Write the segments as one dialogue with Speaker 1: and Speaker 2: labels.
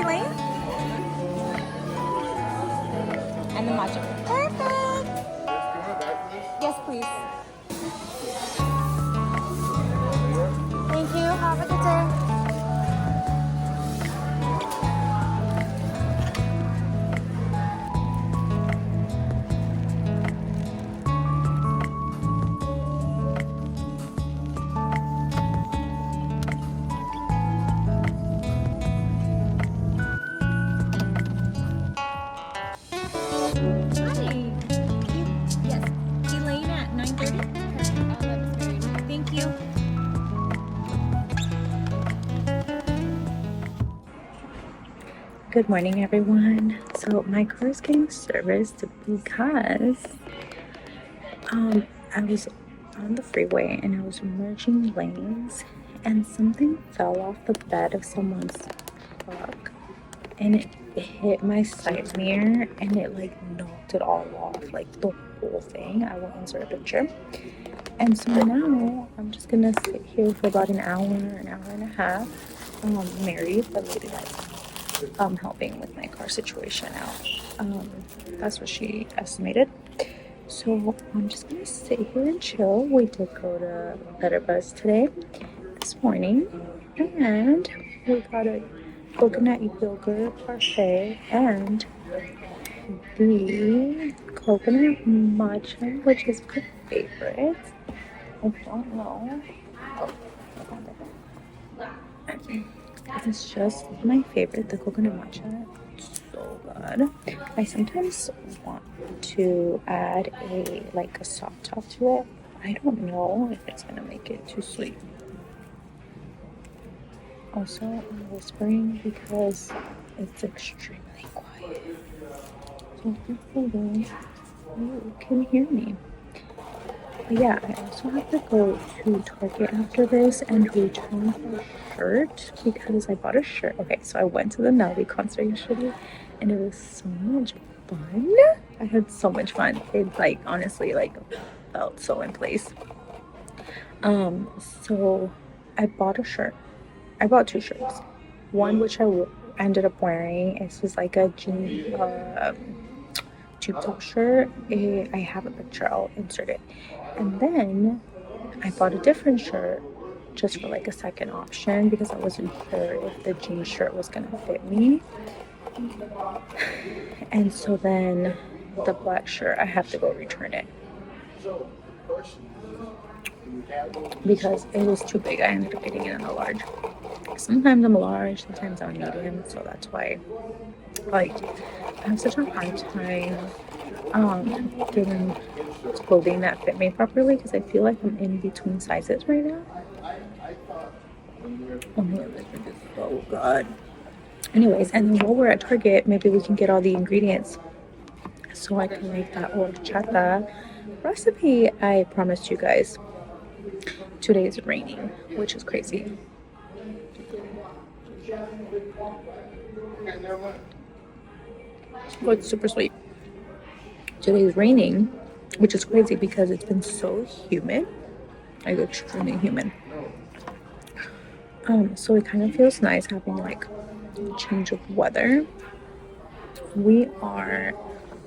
Speaker 1: plain? And the matcha. Perfect. Yes, please. Thank you. Have a good day. Hi. Yes. Elaine at 9:30. Thank you. Good morning, everyone. So my car is getting serviced because I was on the freeway and I was merging lanes and something fell off the bed of someone's truck and it hit my side mirror and it like knocked it all off, like the whole thing. I will insert a picture. And so now I'm just gonna sit here for about an hour and a half. Mary, the lady that's helping with my car situation out. That's what she estimated. So I'm just gonna sit here and chill. We did go to Better Buzz today, this morning, and we got a coconut yogurt parfait and the coconut matcha, which is my favorite. I don't know. Oh, I found it. It's just my favorite, the coconut matcha. It's so good. I sometimes want to add a soft top to it. I don't know if it's gonna make it too sweet. Also, I'm whispering because it's extremely quiet. So hopefully you can hear me. But yeah, I also have to go to Target after this and return my shirt because I bought a shirt. Okay, so I went to the Nelly concert yesterday and it was so much fun. I had so much fun. It honestly felt so in place. So I bought a shirt. I bought two shirts. One which I ended up wearing. It was like a jean tube top shirt. I have a picture. I'll insert it. And then I bought a different shirt just for a second option because I wasn't sure if the jean shirt was gonna fit me. And so then the black shirt, I have to go return it because it was too big. I ended up getting it in a large. Sometimes I'm a large, sometimes I'm medium, so that's why I have such a hard time getting clothing that fit me properly because I feel like I'm in between sizes right now. Oh my god, this is so good. Anyways, and then while we're at Target, maybe we can get all the ingredients so I can make that horchata recipe I promised you guys. Today is raining, which is crazy. Oh, it's super sweet. Today is raining, which is crazy because it's been so humid, extremely humid. So it kind of feels nice having a change of weather. We are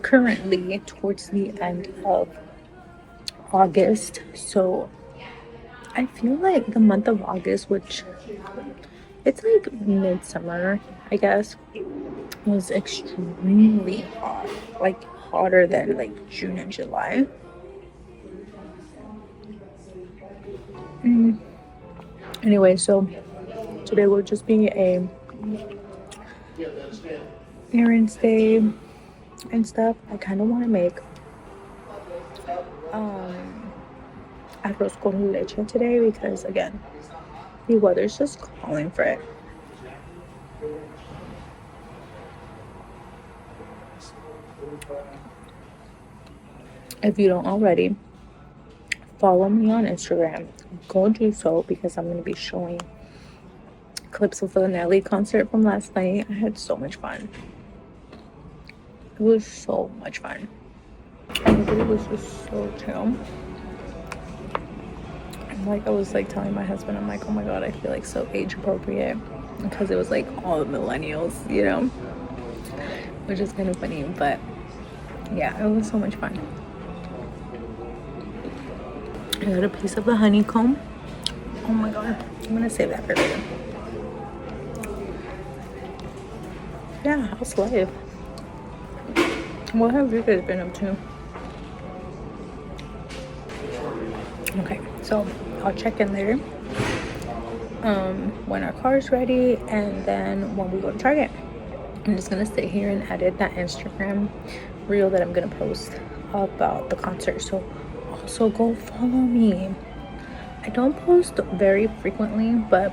Speaker 1: currently towards the end of August, so I feel like the month of August, which it's midsummer, I guess, was extremely hot, hotter than June and July. Anyway, so today will just be a errands day and stuff. I kind of want to make Aroz Con Leche today because again, the weather's just calling for it. If you don't already, follow me on Instagram. Go do so because I'm going to be showing clips of the Nelly concert from last night. I had so much fun. It was so much fun. Everybody was just so chill. And I was telling my husband, I'm like, oh my god, I feel so age appropriate. because it was like all millennials, you know, which is kind of funny. But yeah, it was so much fun. I got a piece of the honeycomb. Oh my god, I'm gonna save that for later. Yeah, how's life? What have you guys been up to? Okay, so I'll check in later when our car is ready, and then when we go to Target. I'm just gonna sit here and edit that Instagram reel that I'm gonna post about the concert. So also go follow me. I don't post very frequently, but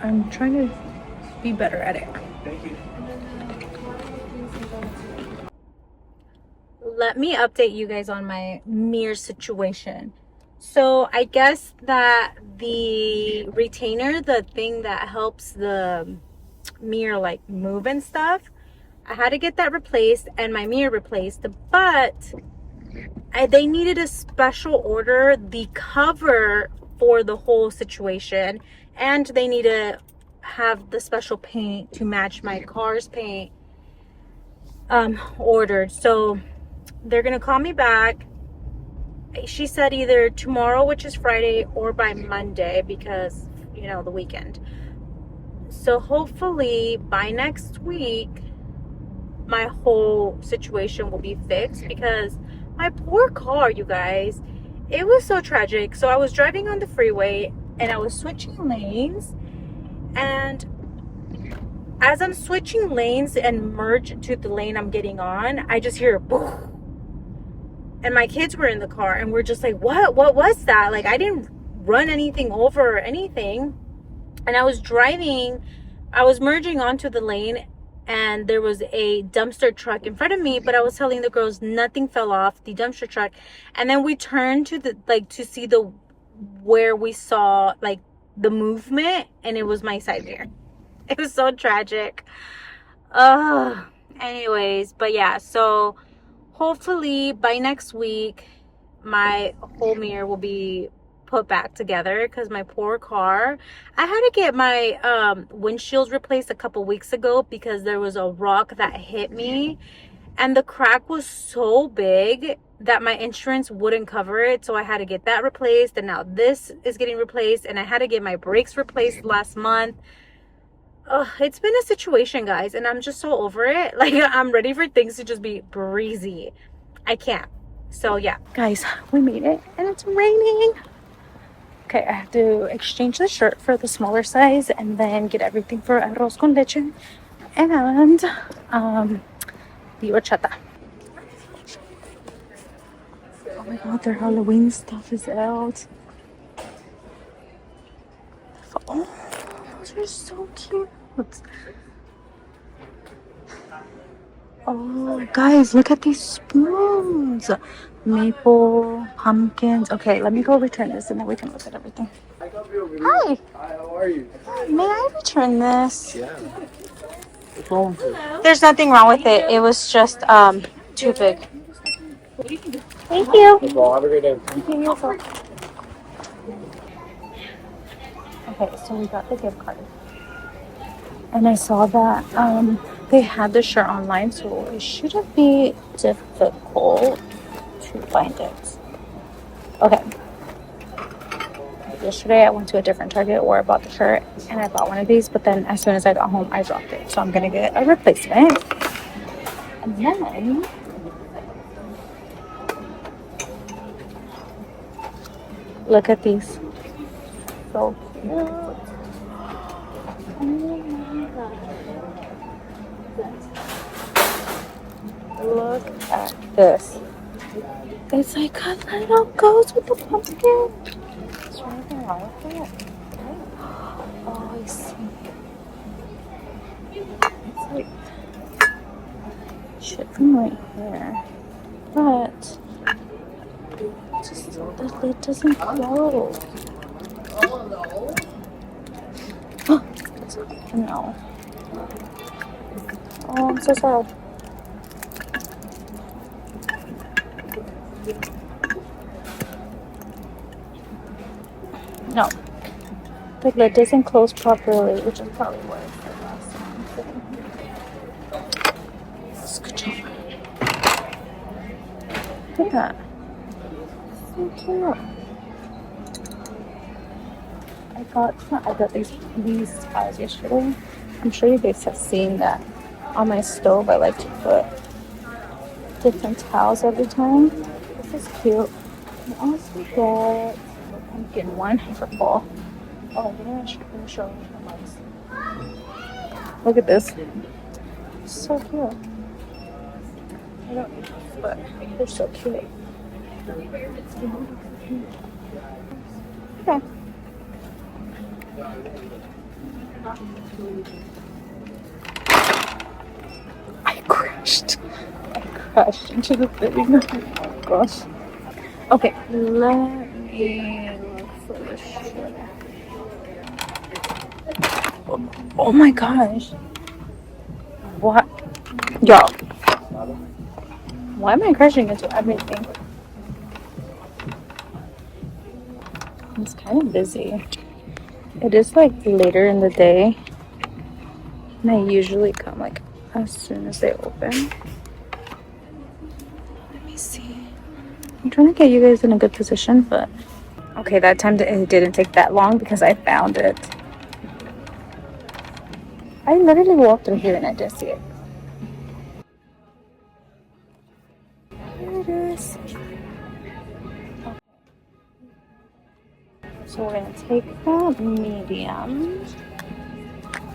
Speaker 1: I'm trying to be better at it. Thank you. Let me update you guys on my mirror situation. So I guess that the retainer, the thing that helps the mirror like move and stuff, I had to get that replaced and my mirror replaced, but they needed a special order, the cover for the whole situation, and they need to have the special paint to match my car's paint ordered. So they're gonna call me back. She said either tomorrow, which is Friday, or by Monday, because you know, the weekend. So hopefully by next week my whole situation will be fixed, because my poor car, you guys, it was so tragic. So I was driving on the freeway and I was switching lanes, and as I'm switching lanes and merge into the lane I'm getting on, I just hear a boom. And my kids were in the car and we're just like, what was that? Like, I didn't run anything over or anything. And I was driving, I was merging onto the lane, and there was a dumpster truck in front of me, but I was telling the girls nothing fell off the dumpster truck. And then we turned to the, like, to see the, where we saw like the movement, and it was my side mirror. It was so tragic. Anyways, but yeah, so hopefully by next week my whole mirror will be put back together, because my poor car, I had to get my windshields replaced a couple weeks ago because there was a rock that hit me, and the crack was so big that my insurance wouldn't cover it. So I had to get that replaced, and now this is getting replaced, and I had to get my brakes replaced last month. It's been a situation, guys, and I'm just so over it. Like, I'm ready for things to just be breezy. I can't. So yeah, guys, we made it, and it's raining. Okay, I have to exchange the shirt for the smaller size, and then get everything for Aroz Con Leche and the horchata. Oh my god, their Halloween stuff is out. Oh, those are so cute. Oh, guys, look at these spoons. Maple, pumpkins. Okay, let me go return this, and then we can look at everything. Hi.
Speaker 2: Hi, how are you?
Speaker 1: May I return this?
Speaker 2: Yeah. What's wrong with it?
Speaker 1: There's nothing wrong with it. It was just too big. Thank you.
Speaker 2: Well, have a great day.
Speaker 1: Okay, so we got the gift card. And I saw that they had the shirt online, so it shouldn't be difficult to find it. Okay. Yesterday I went to a different Target where I bought the shirt, and I bought one of these, but then as soon as I got home I dropped it. So I'm gonna get a replacement. And then look at these. So cute. Oh my god. Look at this. It's like a little ghost with the pumpkin. Is there anything wrong with it? Oh, I see. It's like shit from right here. But just the lid doesn't close. No. Oh, I'm so sad. No. The lid doesn't close properly, which is probably why it's the last one. Scooch over. Look at that. So cute. I got these towels yesterday. I'm sure you guys have seen that on my stove. I like to put different towels every time. This is cute. I also got a pumpkin one for fall. Oh, let me show you the mugs. Look at this. So cute. I don't need this, but they're so cute. Okay. I crashed into the thing. Oh my gosh. Okay, let me look for this shirt. Oh my gosh. What? Y'all. Why am I crashing into everything? It's kind of busy. It is like later in the day. And I usually come like as soon as they open. Let me see. I'm trying to get you guys in a good position, but okay, that time it didn't take that long because I found it. I literally walked through here and I didn't see it. Here it is. Okay. So we're gonna take the medium.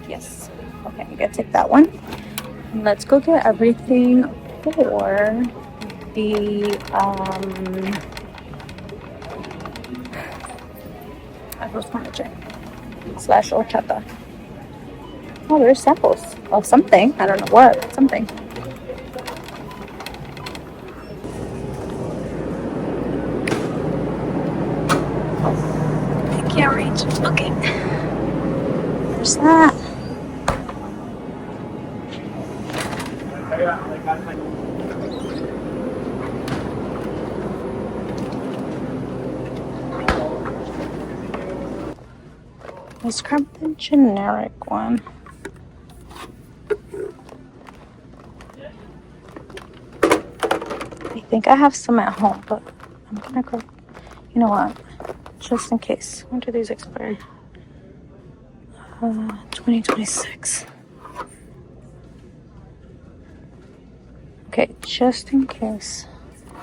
Speaker 1: Yes. Okay, I'm gonna take that one. And let's go get everything for the Aroz Con Leche / horchata. Oh, there's samples of something. I don't know what, but something. I can't reach. Okay. There's that. Let's grab the generic one. I think I have some at home, but I'm gonna grab, you know what, just in case. When do these expire? 2026. Okay, just in case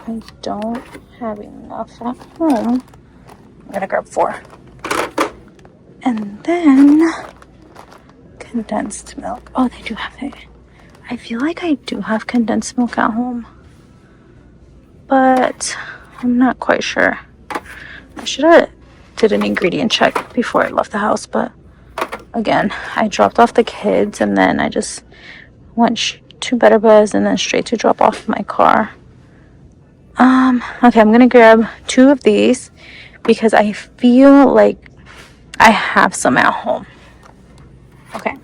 Speaker 1: I don't have enough at home, I'm gonna grab 4. And then condensed milk. Oh, they do have it. I feel like I do have condensed milk at home, but I'm not quite sure. I should have did an ingredient check before I left the house, but again, I dropped off the kids and then I just went to Better Buzz and then straight to drop off my car. Okay, I'm gonna grab 2 of these because I feel like I have some at home. Okay.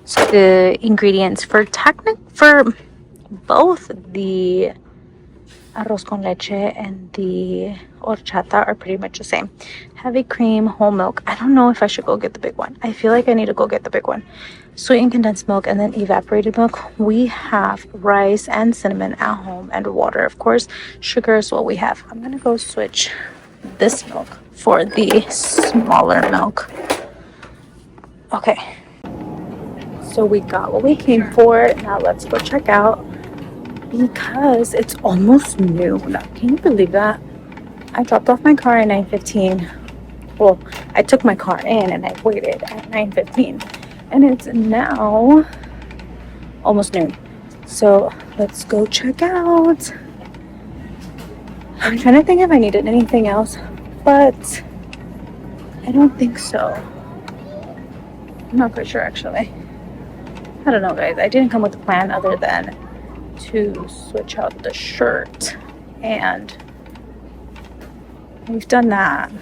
Speaker 1: So the ingredients for both the Aroz Con Leche and the horchata are pretty much the same. Heavy cream, whole milk. I don't know if I should go get the big one. I feel like I need to go get the big one. Sweetened condensed milk and then evaporated milk. We have rice and cinnamon at home and water, of course. Sugar is what we have. I'm gonna go switch this milk for the smaller milk. Okay. So we got what we came for. Now let's go check out because it's almost noon. Can you believe that? I dropped off my car at 9:15. Well, I took my car in and I waited at 9:15. And it's now almost noon. So let's go check out. I'm trying to think if I needed anything else, but I don't think so. I'm not quite sure actually. I don't know, guys. I didn't come with a plan other than to switch out the shirt, and we've done that.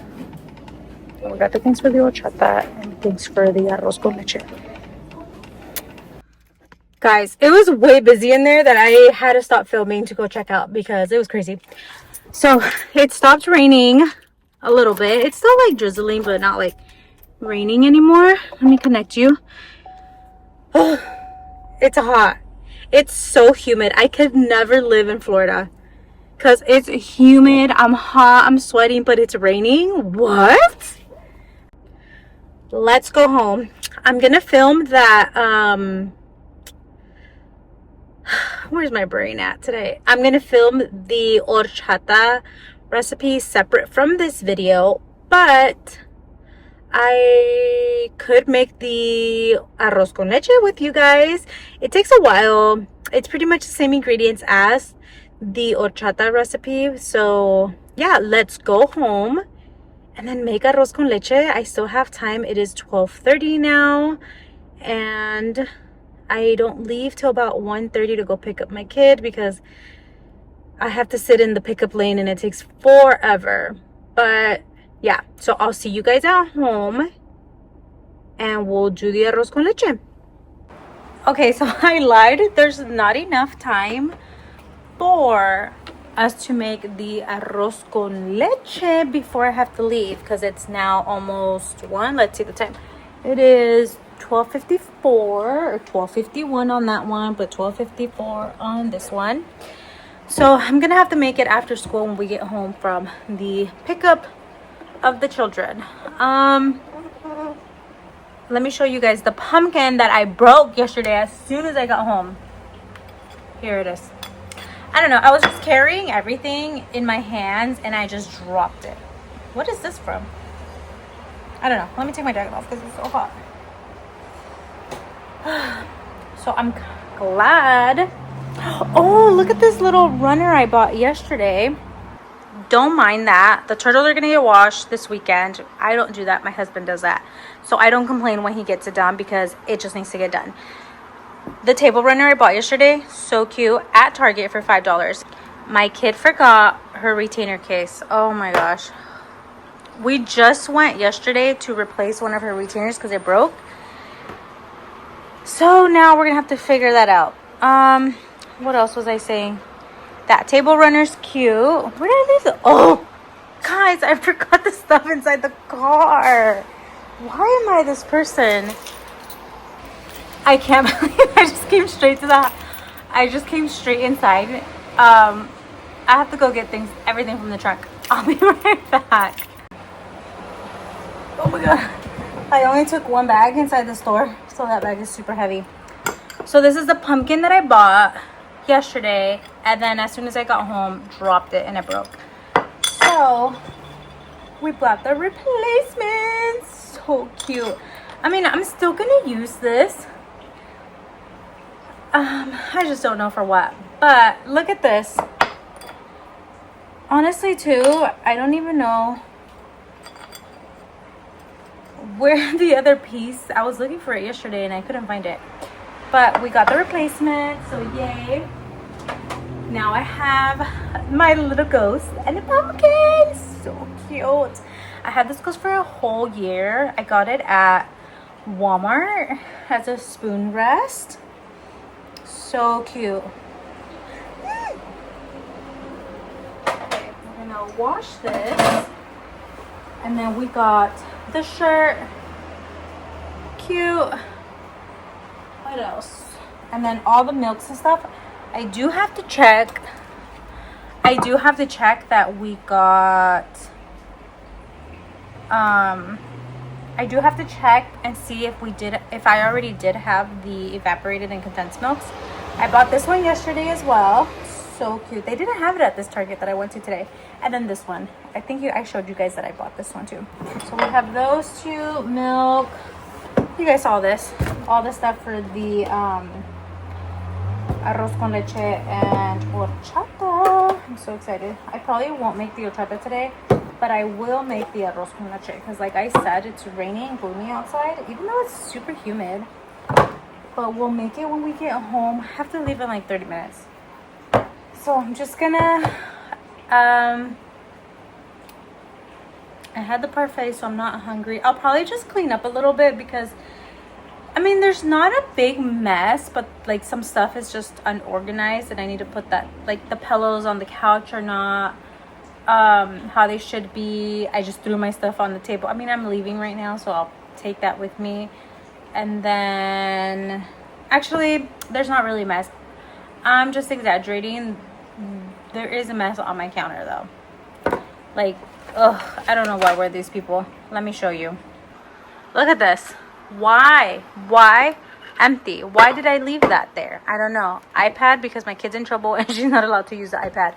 Speaker 1: We got the things for the horchata and things for the Aroz Con Leche. Guys, it was way busy in there that I had to stop filming to go check out because it was crazy. So it stopped raining a little bit. It's still like drizzling, but not like raining anymore. Let me connect you. Oh, it's hot. It's so humid. I could never live in Florida because it's humid. I'm hot. I'm sweating, but it's raining. What? Let's go home. I'm gonna film that. Where's my brain at today? I'm gonna film the horchata recipe separate from this video, but I could make the arroz con leche with you guys. It takes a while. It's pretty much the same ingredients as the horchata recipe. So yeah, let's go home and then make arroz con leche. I still have time. It is 12:30 now, and I don't leave till about 1:30 to go pick up my kid because I have to sit in the pickup lane and it takes forever. But yeah, so I'll see you guys at home and we'll do the arroz con leche. Okay, so I lied. There's not enough time for us to make the arroz con leche before I have to leave because it's now almost 1. Let's see the time. It is 12:54 or 12:51 on that one, but 12:54 on this one. So I'm gonna have to make it after school when we get home from the pickup of the children. Let me show you guys the pumpkin that I broke yesterday as soon as I got home. Here it is. I don't know, I was just carrying everything in my hands and I just dropped it. What is this from? I don't know. Let me take my jacket off because it's so hot. So I'm glad. Oh, look at this little runner I bought yesterday. Don't mind that. The turtles are gonna get washed this weekend. I don't do that. My husband does that. So I don't complain when he gets it done because it just needs to get done. The table runner I bought yesterday, so cute, at Target for $5. My kid forgot her retainer case. Oh my gosh. We just went yesterday to replace one of her retainers because it broke. So now we're gonna have to figure that out. What else was I saying? That table runner's cute. Where did I leave it? Oh, guys, I forgot the stuff inside the car. Why am I this person? I can't believe I just came straight to the. I just came straight inside. I have to go get everything from the trunk. I'll be right back. Oh my god. I only took one bag inside the store, so that bag is super heavy. So this is the pumpkin that I bought yesterday, and then as soon as I got home, dropped it and it broke. So we bought the replacements. So cute. I mean, I'm still gonna use this. I just don't know for what. But look at this. Honestly, too, I don't even know where the other piece. I was looking for it yesterday and I couldn't find it. But we got the replacement, so yay. Now I have my little ghost and a pumpkin. So cute. I had this ghost for a whole year. I got it at Walmart as a spoon rest. So cute. Okay, we're gonna wash this. And then we got the shirt. Cute. What else? And then all the milks and stuff. I do have to check that we got I do have to check and see if I already did have the evaporated and condensed milks. I bought this one yesterday as well. So cute. They didn't have it at this Target that I went to today. And then this one. I think I showed you guys that I bought this one too. So we have those two, milk. You guys saw this. All the stuff for the arroz con leche and horchata. I'm so excited. I probably won't make the horchata today, but I will make the arroz con leche because like I said, it's raining and gloomy outside, even though it's super humid. But we'll make it when we get home. I have to leave in like 30 minutes. So I'm just gonna I had the parfait, so I'm not hungry. I'll probably just clean up a little bit because I mean, there's not a big mess, but like some stuff is just unorganized and I need to put that, like the pillows on the couch are not how they should be. I just threw my stuff on the table. I mean, I'm leaving right now, so I'll take that with me. And then, actually, there's not really a mess. I'm just exaggerating. There is a mess on my counter though. Like, ugh, I don't know why we're these people. Let me show you. Look at this. Why empty? Why did I leave that there? I don't know. iPad, because my kid's in trouble and she's not allowed to use the iPad.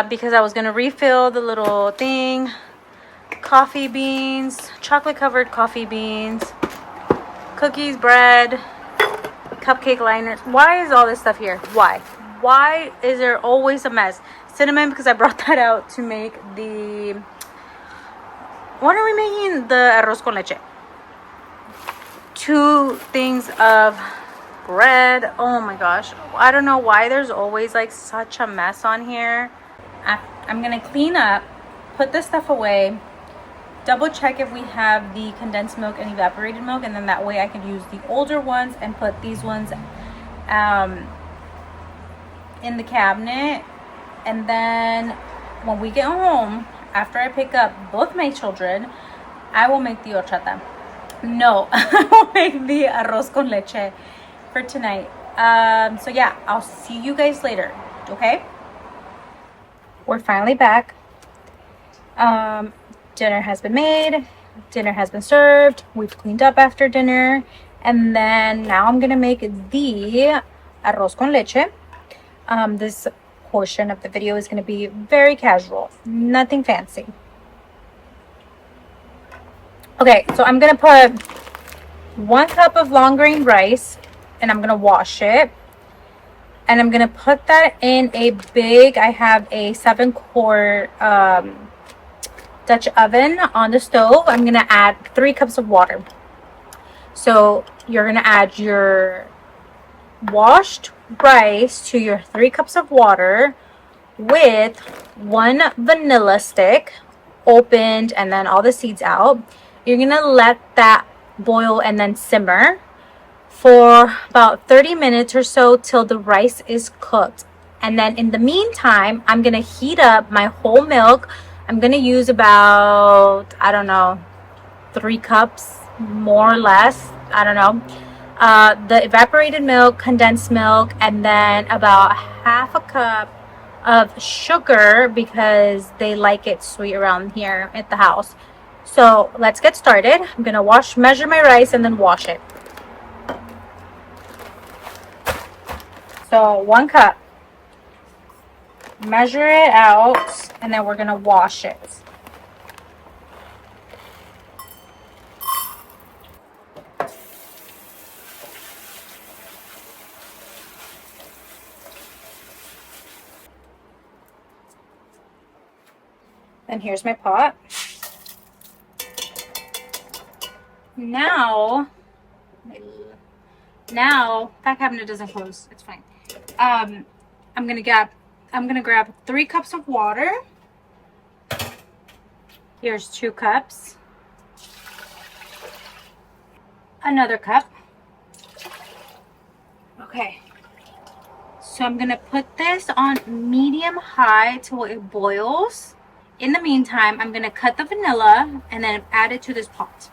Speaker 1: Because I was gonna refill the little thing. Coffee beans, chocolate covered coffee beans, cookies, bread, cupcake liners. Why is all this stuff here? Why is there always a mess? Cinnamon, because I brought that out to make the, what are we making? The arroz con leche. 2 things of bread. Oh my gosh, I don't know why there's always like such a mess on here. I'm gonna clean up, put this stuff away, double check if we have the condensed milk and evaporated milk, and then that way I can use the older ones and put these ones in the cabinet. And then when we get home, after I pick up both my children, I will make the horchata. No, I will make the arroz con leche for tonight. So yeah, I'll see you guys later, okay? We're finally back. Dinner has been made, dinner has been served, we've cleaned up after dinner, and then now I'm gonna make the arroz con leche. This portion of the video is gonna be very casual, nothing fancy. Okay, so I'm gonna put 1 cup of long grain rice and I'm gonna wash it. And I'm gonna put that in a big, I have a 7-quart Dutch oven on the stove. I'm gonna add 3 cups of water. So you're gonna add your washed rice to your 3 cups of water with 1 vanilla stick opened and then all the seeds out. You're gonna let that boil and then simmer for about 30 minutes or so till the rice is cooked. And then in the meantime, I'm gonna heat up my whole milk. I'm gonna use about, I don't know, 3 cups, more or less, I don't know. The evaporated milk, condensed milk, and then about 1/2 cup of sugar because they like it sweet around here at the house. So let's get started. I'm gonna measure my rice and then wash it. So 1 cup. Measure it out and then we're gonna wash it. Then here's my pot. Now that cabinet doesn't close. It's fine. I'm gonna grab 3 cups of water. Here's 2 cups. Another cup. Okay. So I'm gonna put this on medium high till it boils. In the meantime, I'm gonna cut the vanilla and then add it to this pot.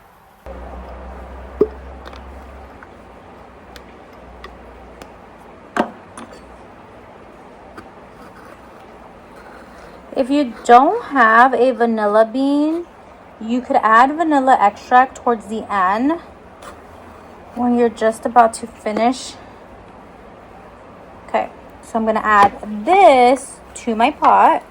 Speaker 1: If you don't have a vanilla bean, you could add vanilla extract towards the end when you're just about to finish. Okay, so I'm gonna add this to my pot.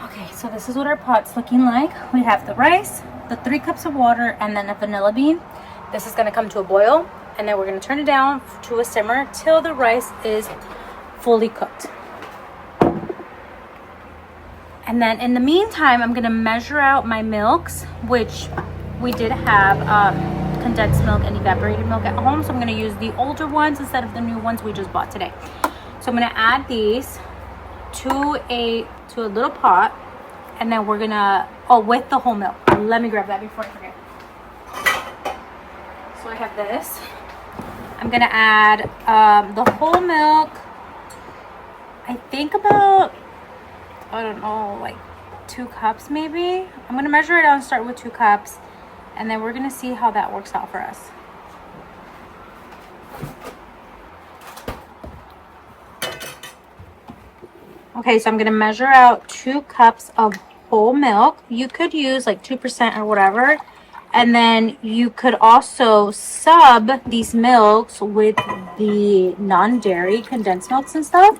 Speaker 1: Okay, so this is what our pot's looking like. We have the rice, the 3 cups of water, and then a vanilla bean. This is gonna come to a boil, and then we're gonna turn it down to a simmer till the rice is fully cooked. And then in the meantime, I'm gonna measure out my milks, which we did have condensed milk and evaporated milk at home, so I'm gonna use the older ones instead of the new ones we just bought today. So I'm gonna add these to a little pot, and then we're gonna, with the whole milk. Let me grab that before I forget. So I have this. I'm gonna add the whole milk. I think about, I don't know, like 2 cups maybe. I'm gonna measure it out and start with 2 cups, and then we're gonna see how that works out for us. Okay, so I'm gonna measure out 2 cups of whole milk. You could use like 2% or whatever. And then you could also sub these milks with the non-dairy condensed milks and stuff.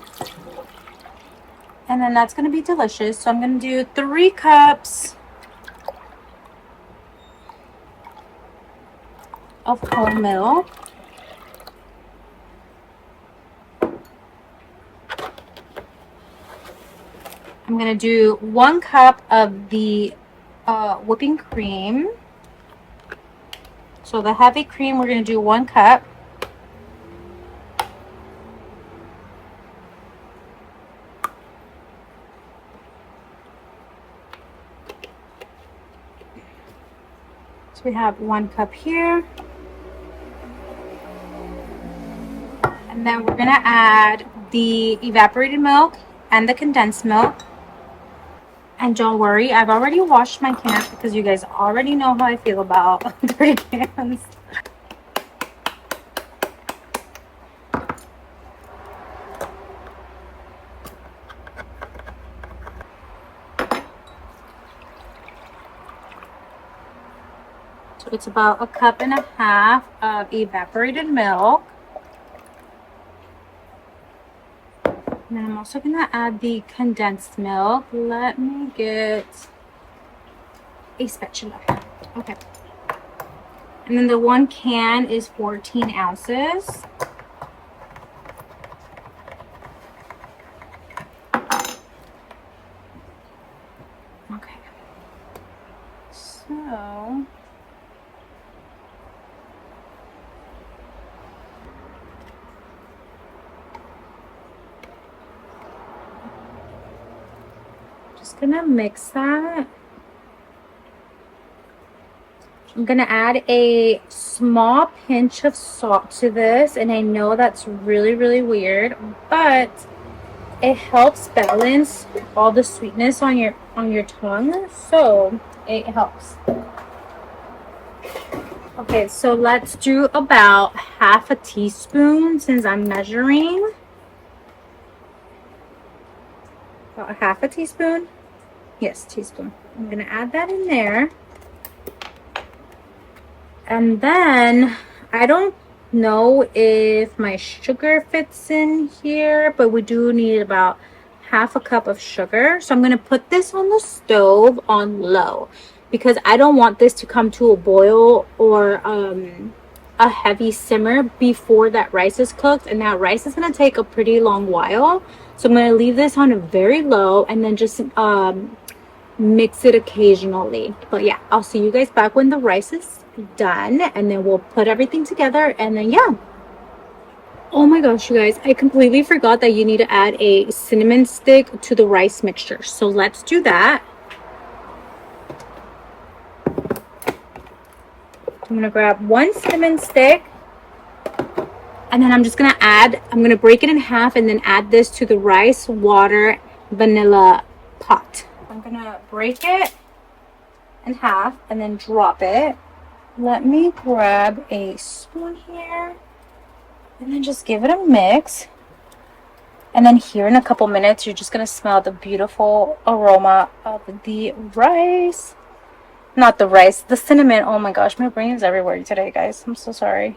Speaker 1: And then that's going to be delicious. So I'm going to do 3 cups of whole milk. I'm going to do 1 cup of the whipping cream. So the heavy cream, we're going to do 1 cup. So we have 1 cup here. And then we're going to add the evaporated milk and the condensed milk. And don't worry, I've already washed my cans because you guys already know how I feel about dirty cans. So it's about 1.5 cups of evaporated milk. And then I'm also going to add the condensed milk. Let me get a spatula. Okay. And then the 1 can is 14 ounces. Okay. So just going to mix that. I'm going to add a small pinch of salt to this, and I know that's really, really weird, but it helps balance all the sweetness on your tongue, so it helps. Okay, so let's do about 1/2 teaspoon since I'm measuring. About 1/2 teaspoon. Yes, teaspoon. I'm going to add that in there. And then I don't know if my sugar fits in here, but we do need about 1/2 cup of sugar. So I'm going to put this on the stove on low because I don't want this to come to a boil or a heavy simmer before that rice is cooked, and that rice is going to take a pretty long while. So I'm going to leave this on a very low and then just mix it occasionally. But yeah, I'll see you guys back when the rice is done, and then we'll put everything together, and then yeah. Oh my gosh, you guys, I completely forgot that you need to add a cinnamon stick to the rice mixture. So let's do that. I'm gonna grab 1 cinnamon stick, and then I'm gonna break it in half and then add this to the rice water vanilla pot. I'm gonna break it in half and then drop it. Let me grab a spoon here and then just give it a mix. And then here in a couple minutes, you're just going to smell the beautiful aroma of the rice. Not the rice, the cinnamon. Oh my gosh, my brain is everywhere today, guys. I'm so sorry.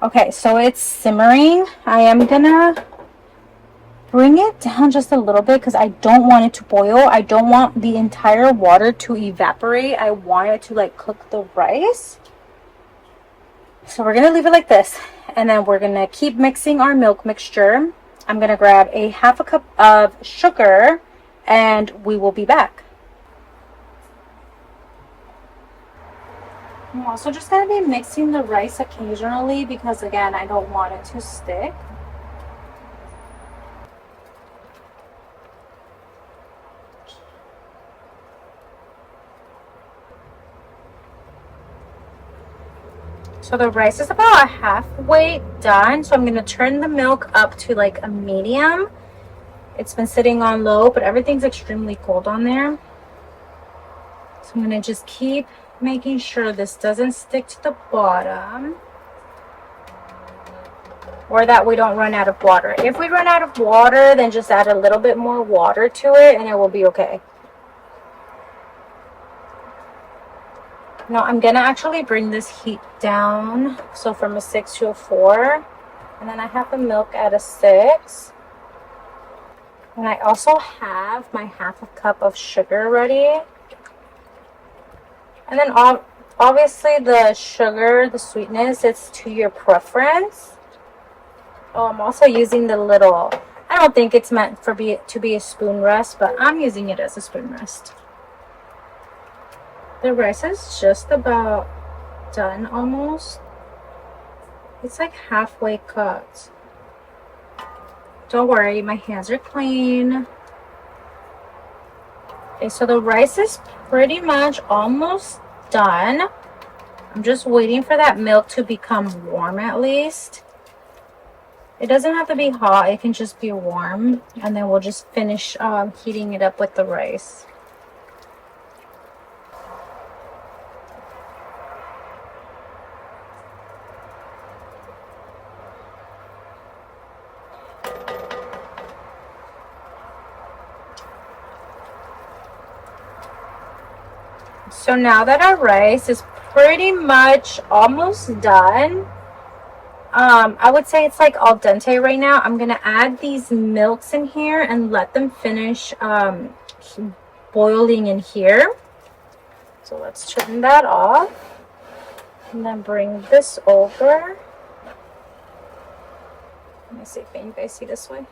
Speaker 1: Okay, so it's simmering. I am going to bring it down just a little bit because I don't want it to boil. I don't want the entire water to evaporate. I want it to like cook the rice. So we're gonna leave it like this, and then we're gonna keep mixing our milk mixture. I'm gonna grab a 1/2 cup of sugar, and we will be back. I'm also just gonna be mixing the rice occasionally because again, I don't want it to stick. So the rice is about halfway done. So I'm going to turn the milk up to like a medium. It's been sitting on low, but everything's extremely cold on there. So I'm going to just keep making sure this doesn't stick to the bottom, or that we don't run out of water. If we run out of water, then just add a little bit more water to it and it will be okay. Now I'm gonna actually bring this heat down, so from a 6 to a 4, and then I have the milk at a 6, and I also have my half a cup of sugar ready. And then obviously the sugar, the sweetness, it's to your preference. Oh, I'm also using the little, I don't think it's meant to be a spoon rest, but I'm using it as a spoon rest. The rice is just about done almost. It's like halfway cooked. Don't worry, my hands are clean. Okay, so the rice is pretty much almost done. I'm just waiting for that milk to become warm at least. It doesn't have to be hot, it can just be warm. And then we'll just finish heating it up with the rice. So now that our rice is pretty much almost done, I would say it's like al dente right now. I'm gonna add these milks in here and let them finish boiling in here. So let's turn that off and then bring this over. Let me see if you guys see this way.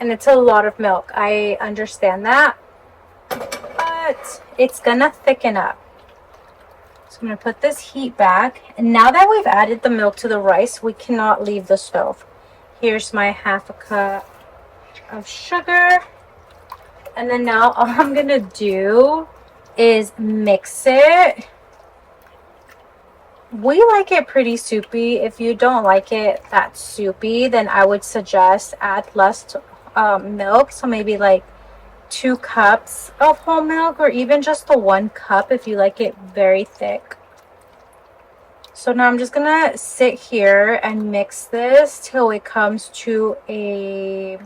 Speaker 1: And it's a lot of milk, I understand that, but it's gonna thicken up. So I'm gonna put this heat back, and now that we've added the milk to the rice, we cannot leave the stove. Here's my half a cup of sugar, and then now all I'm gonna do is mix it. We like it pretty soupy. If you don't like it that soupy, then I would suggest add less milk, so maybe like 2 cups of whole milk, or even just the 1 cup if you like it very thick. So now I'm just gonna sit here and mix this till it comes to a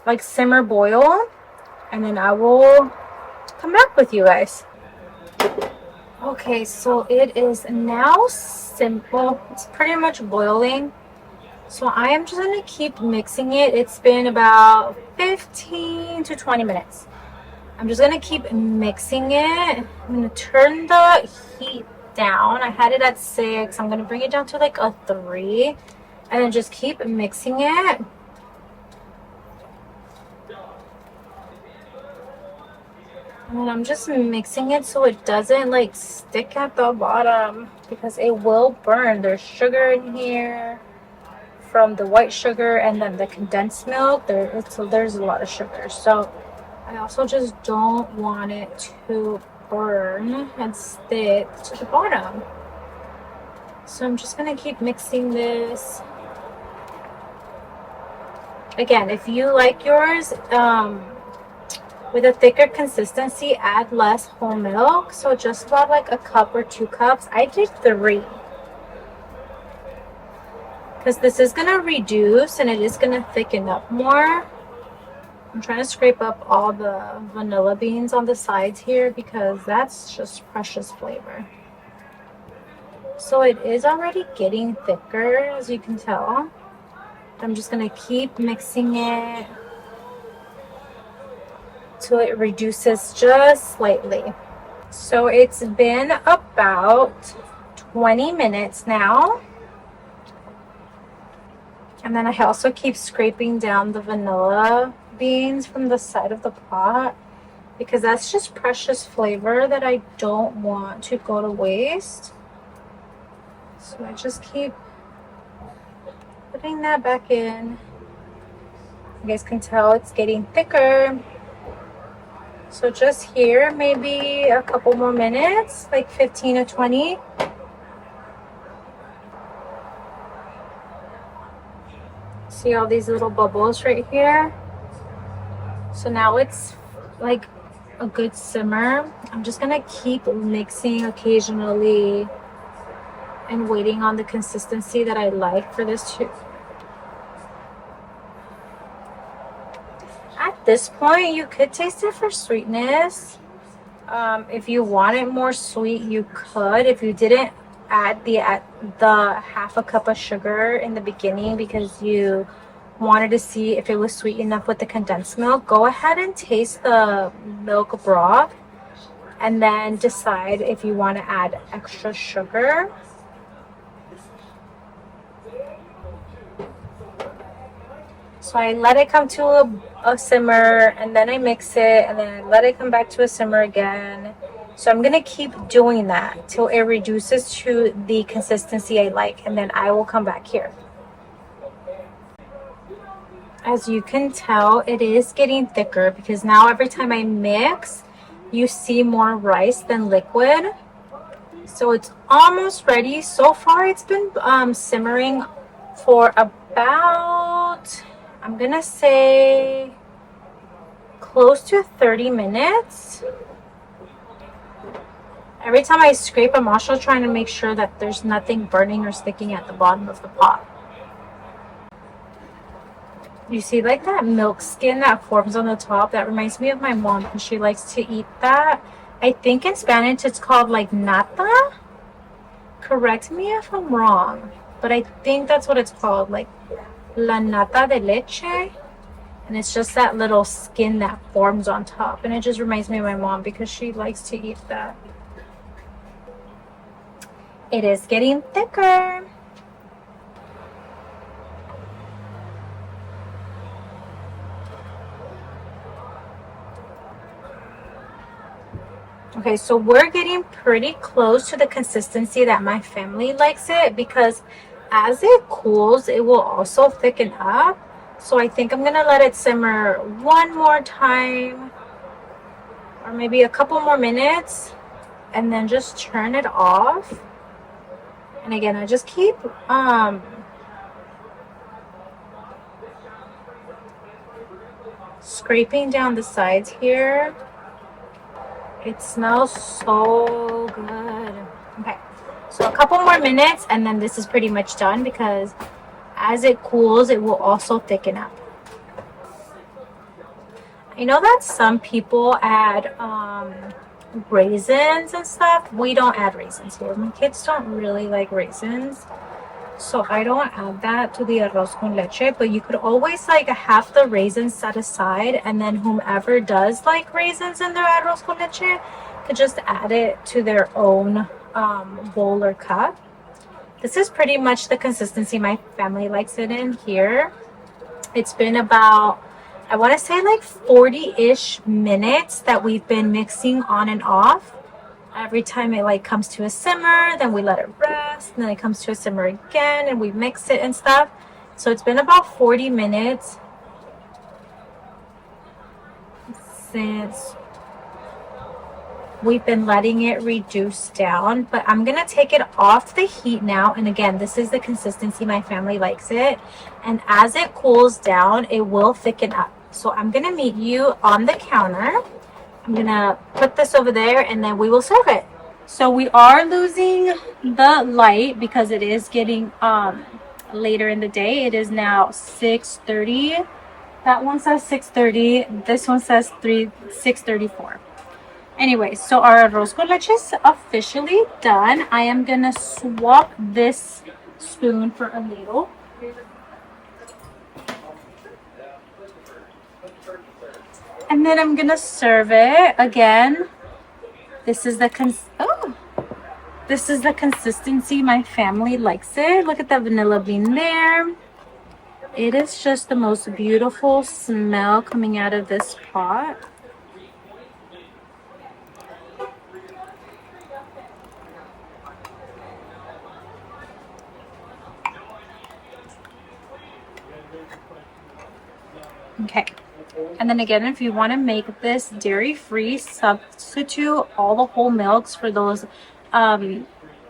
Speaker 1: like simmer boil, and then I will come back with you guys. Okay, so it is now simple. It's pretty much boiling. So I am just going to keep mixing it. It's been about 15 to 20 minutes. I'm just going to keep mixing it. I'm going to turn the heat down. I had it at 6. I'm going to bring it down to like a 3. And then just keep mixing it. And I'm just mixing it so it doesn't like stick at the bottom, because it will burn. There's sugar in here from the white sugar, and then the condensed milk. There's a lot of sugar, so I also just don't want it to burn and stick to the bottom. So I'm just gonna keep mixing this. Again, if you like yours with a thicker consistency, add less whole milk. So just about like a cup or 2 cups. I did 3. Because this is going to reduce and it is going to thicken up more. I'm trying to scrape up all the vanilla beans on the sides here, because that's just precious flavor. So it is already getting thicker, as you can tell. I'm just going to keep mixing it till it reduces just slightly. So it's been about 20 minutes now. And then I also keep scraping down the vanilla beans from the side of the pot, because that's just precious flavor that I don't want to go to waste. So I just keep putting that back in. You guys can tell it's getting thicker. So just here, maybe a couple more minutes, like 15 to 20. See all these little bubbles right here? So now it's like a good simmer. I'm just gonna keep mixing occasionally and waiting on the consistency that I like for this too. At this point, you could taste it for sweetness. If you want it more sweet, you could. If you didn't add the half a cup of sugar in the beginning because you wanted to see if it was sweet enough with the condensed milk, go ahead and taste the milk broth and then decide if you want to add extra sugar. So I let it come to a simmer, and then I mix it, and then I let it come back to a simmer again. So I'm going to keep doing that till it reduces to the consistency I like, and then I will come back here. As you can tell, it is getting thicker because now every time I mix, you see more rice than liquid. So it's almost ready. So far, it's been simmering for about, I'm gonna say, close to 30 minutes. Every time I scrape, I'm also trying to make sure that there's nothing burning or sticking at the bottom of the pot. You see like that milk skin that forms on the top? That reminds me of my mom because she likes to eat that. I think in Spanish it's called like nata. Correct me if I'm wrong, but I think that's what it's called, like la nata de leche. And it's just that little skin that forms on top. And it just reminds me of my mom because she likes to eat that. It is getting thicker. Okay, so we're getting pretty close to the consistency that my family likes it because as it cools, it will also thicken up. So I think I'm gonna let it simmer one more time or maybe a couple more minutes and then just turn it off. And again, I just keep scraping down the sides here. It smells so good. Okay, so a couple more minutes and then this is pretty much done because as it cools, it will also thicken up. I know that some people add raisins and stuff. We don't add raisins here. My kids don't really like raisins. So I don't add that to the arroz con leche, but you could always like have the raisins set aside and then whomever does like raisins in their arroz con leche could just add it to their own bowl or cup. This is pretty much the consistency my family likes it in here. It's been about, I want to say like 40-ish minutes that we've been mixing on and off. Every time it like comes to a simmer, then we let it rest, and then it comes to a simmer again and we mix it and stuff. So it's been about 40 minutes since we've been letting it reduce down, but I'm gonna take it off the heat now. And again, this is the consistency my family likes it, and as it cools down it will thicken up. So I'm gonna meet you on the counter. I'm gonna put this over there and then we will serve it. So we are losing the light because it is getting later in the day. It is now 6:30. That one says 6:30. This one says 6:34. Anyway, so our arroz con leche is officially done. I am gonna swap this spoon for a ladle. And then I'm gonna serve it again. This is the consistency my family likes it. Look at that vanilla bean there. It is just the most beautiful smell coming out of this pot. Okay. And then again, if you want to make this dairy-free, substitute all the whole milks for those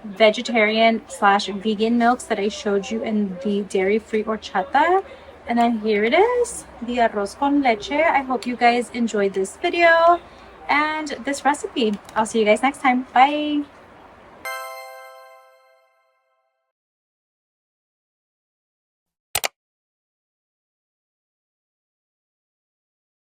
Speaker 1: vegetarian slash vegan milks that I showed you in the dairy-free horchata. And then here it is, the arroz con leche. I hope you guys enjoyed this video and this recipe. I'll see you guys next time. Bye.